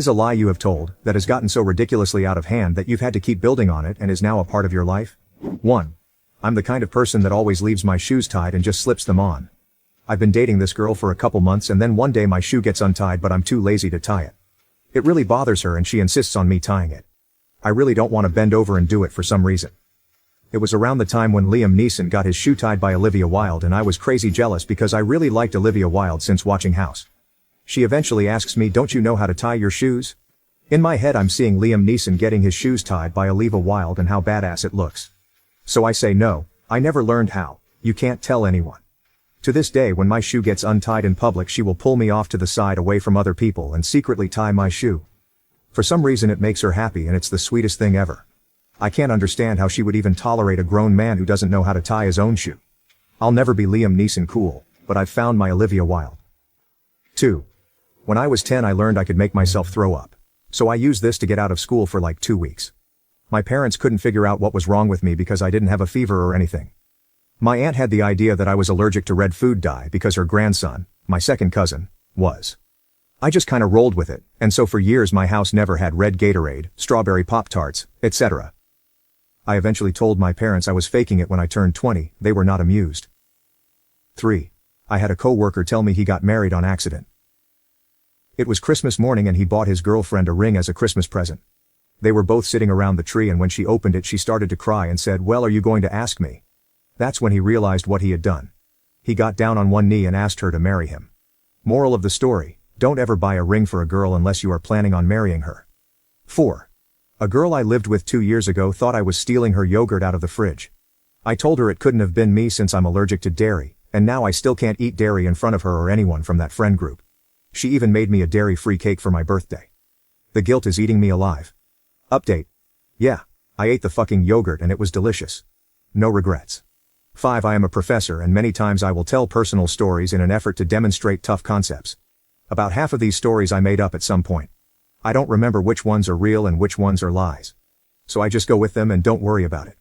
Is a lie you have told that has gotten so ridiculously out of hand that you've had to keep building on it and is now a part of your life? 1. I'm the kind of person that always leaves my shoes tied and just slips them on. I've been dating this girl for a couple months and then one day my shoe gets untied but I'm too lazy to tie it. It really bothers her and she insists on me tying it. I really don't want to bend over and do it for some reason. It was around the time when Liam Neeson got his shoe tied by Olivia Wilde and I was crazy jealous because I really liked Olivia Wilde since watching House. She eventually asks me, "Don't you know how to tie your shoes?" In my head I'm seeing Liam Neeson getting his shoes tied by Olivia Wilde and how badass it looks. So I say no, I never learned how, you can't tell anyone. To this day when my shoe gets untied in public she will pull me off to the side away from other people and secretly tie my shoe. For some reason it makes her happy and it's the sweetest thing ever. I can't understand how she would even tolerate a grown man who doesn't know how to tie his own shoe. I'll never be Liam Neeson cool, but I've found my Olivia Wilde. 2. When I was 10 I learned I could make myself throw up. So I used this to get out of school for like 2 weeks. My parents couldn't figure out what was wrong with me because I didn't have a fever or anything. My aunt had the idea that I was allergic to red food dye because her grandson, my second cousin, was. I just kinda rolled with it, and so for years my house never had red Gatorade, strawberry Pop-Tarts, etc. I eventually told my parents I was faking it when I turned 20, they were not amused. 3. I had a co-worker tell me he got married on accident. It was Christmas morning and he bought his girlfriend a ring as a Christmas present. They were both sitting around the tree and when she opened it she started to cry and said, "Well, are you going to ask me?" That's when he realized what he had done. He got down on one knee and asked her to marry him. Moral of the story, don't ever buy a ring for a girl unless you are planning on marrying her. 4. A girl I lived with 2 years ago thought I was stealing her yogurt out of the fridge. I told her it couldn't have been me since I'm allergic to dairy, and now I still can't eat dairy in front of her or anyone from that friend group. She even made me a dairy-free cake for my birthday. The guilt is eating me alive. Update. Yeah, I ate the fucking yogurt and it was delicious. No regrets. 5. I am a professor and many times I will tell personal stories in an effort to demonstrate tough concepts. About half of these stories I made up at some point. I don't remember which ones are real and which ones are lies. So I just go with them and don't worry about it.